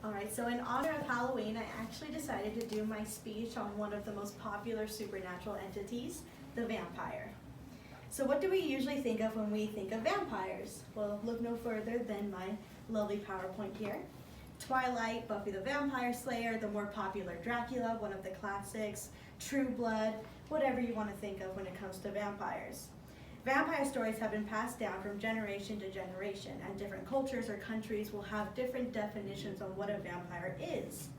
Alright, so in honor of Halloween, I actually decided to do my speech on one of the most popular supernatural entities, the vampire. So what do we usually think of when we think of vampires? Well, look no further than my lovely PowerPoint here. Twilight, Buffy the Vampire Slayer, the more popular Dracula, one of the classics, True Blood, whatever you want to think of when it comes to vampires. Vampire stories have been passed down from generation to generation, and different cultures or countries will have different definitions on what a vampire is.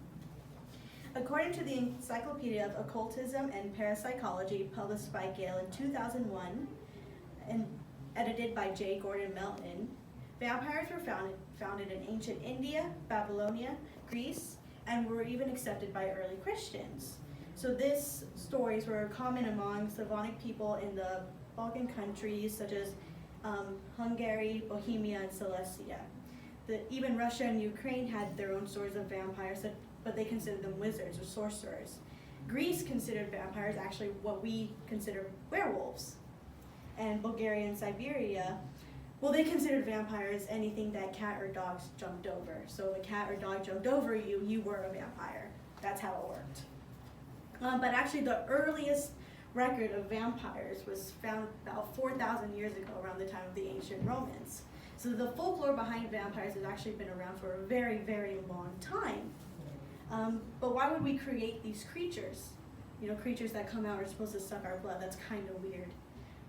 According to the Encyclopedia of Occultism and Parapsychology, published by Gale in 2001 and edited by J. Gordon Melton, vampires were founded in ancient India, Babylonia, Greece, and were even accepted by early Christians. So these stories were common among Slavonic people in the Balkan countries such as Hungary, Bohemia, and Silesia. Even Russia and Ukraine had their own stories of vampires, but they considered them wizards or sorcerers. Greece considered vampires actually what we consider werewolves. And Bulgaria and Siberia, well, they considered vampires anything that cat or dogs jumped over. So if a cat or dog jumped over you, you were a vampire. That's how it worked. But actually the earliest record of vampires was found about 4,000 years ago, around the time of the ancient Romans. So the folklore behind vampires has actually been around for a very, very long time. But why would we create these creatures? You know, creatures that come out are supposed to suck our blood. That's kind of weird.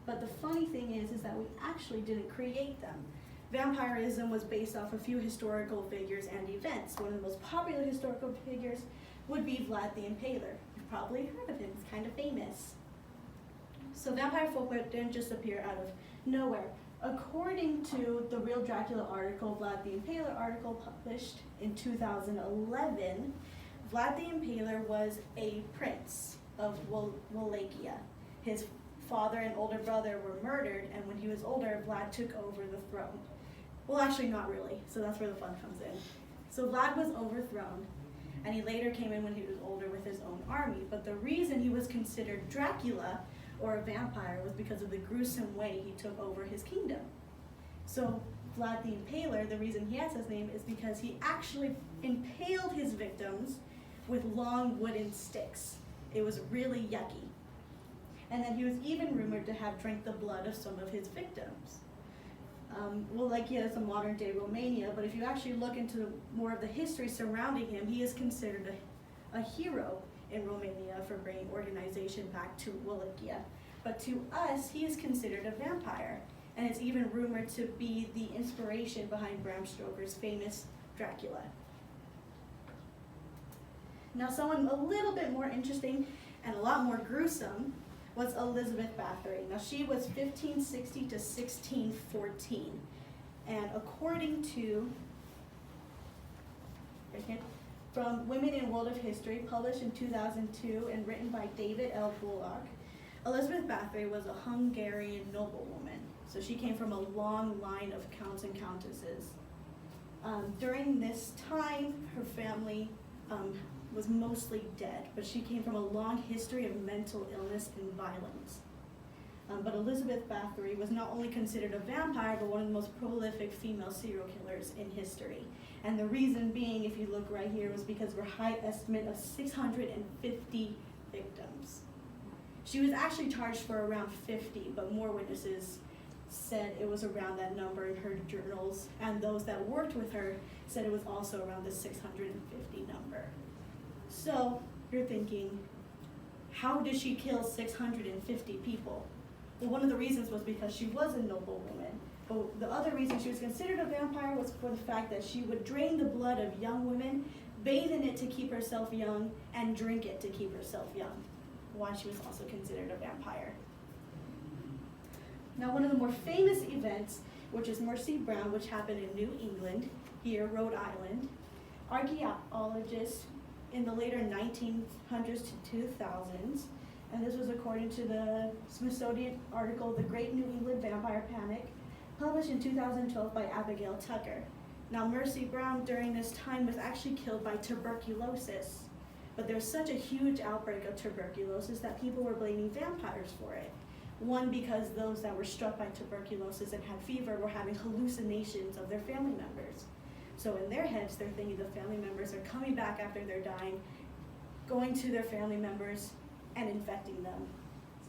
But the funny thing is that we actually didn't create them. Vampirism was based off a few historical figures and events. One of the most popular historical figures would be Vlad the Impaler. You've probably heard of him. He's kind of famous. So vampire folklore didn't just appear out of nowhere. According to the Real Dracula article, Vlad the Impaler article published in 2011, Vlad the Impaler was a prince of Wallachia. His father and older brother were murdered, and when he was older, Vlad took over the throne. Well, actually not really, so that's where the fun comes in. So Vlad was overthrown, and he later came in when he was older with his own army, but the reason he was considered Dracula or a vampire was because of the gruesome way he took over his kingdom. So Vlad the Impaler, the reason he has his name is because he actually impaled his victims with long wooden sticks. It was really yucky. And then he was even rumored to have drank the blood of some of his victims. Wallachia is a modern day Romania, but if you actually look into more of the history surrounding him, he is considered a hero in Romania for bringing organization back to Wallachia. But to us, he is considered a vampire, and it's even rumored to be the inspiration behind Bram Stoker's famous Dracula. Now, someone a little bit more interesting and a lot more gruesome was Elizabeth Bathory. Now, she was 1560 to 1614, and according to from Women in World of History, published in 2002 and written by David L. Bullock, Elizabeth Bathory was a Hungarian noblewoman. So she came from a long line of counts and countesses. During this time, her family was mostly dead, but she came from a long history of mental illness and violence. But Elizabeth Bathory was not only considered a vampire, but one of the most prolific female serial killers in history. And the reason being, if you look right here, was because of her high estimate of 650 victims. She was actually charged for around 50, but more witnesses said it was around that number in her journals, and those that worked with her said it was also around the 650 number. So you're thinking, how did she kill 650 people? Well, one of the reasons was because she was a noblewoman. But the other reason she was considered a vampire was for the fact that she would drain the blood of young women, bathe in it to keep herself young, and drink it to keep herself young. Why she was also considered a vampire. Now, one of the more famous events, which is Mercy Brown, which happened in New England, here, Rhode Island. Archaeologists in the later 1900s to 2000s, and this was according to the Smithsonian article, The Great New England Vampire Panic, published in 2012 by Abigail Tucker. Now, Mercy Brown during this time was actually killed by tuberculosis, but there was such a huge outbreak of tuberculosis that people were blaming vampires for it. One, because those that were struck by tuberculosis and had fever were having hallucinations of their family members. So in their heads, they're thinking the family members are coming back after they're dying, going to their family members and infecting them.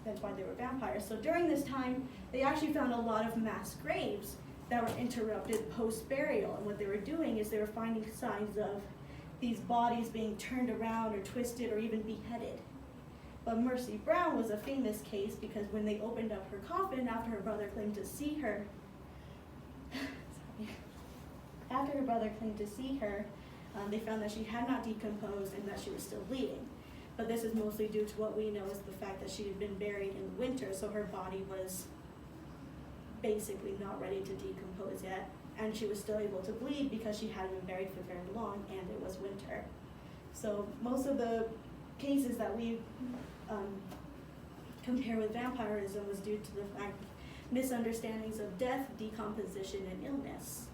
That's why they were vampires. So during this time, they actually found a lot of mass graves that were interrupted post-burial. And what they were doing is they were finding signs of these bodies being turned around or twisted or even beheaded. But Mercy Brown was a famous case because when they opened up her coffin after her brother claimed to see her, they found that she had not decomposed and that she was still bleeding. But this is mostly due to what we know is the fact that she had been buried in winter, so her body was basically not ready to decompose yet, and she was still able to bleed because she hadn't been buried for very long and it was winter. So most of the cases that we compare with vampirism was due to the fact misunderstandings of death, decomposition, and illness.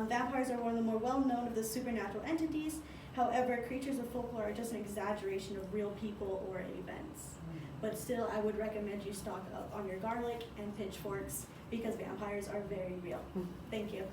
Vampires are one of the more well-known of the supernatural entities. However, creatures of folklore are just an exaggeration of real people or events. But still, I would recommend you stock up on your garlic and pitchforks because vampires are very real. Thank you.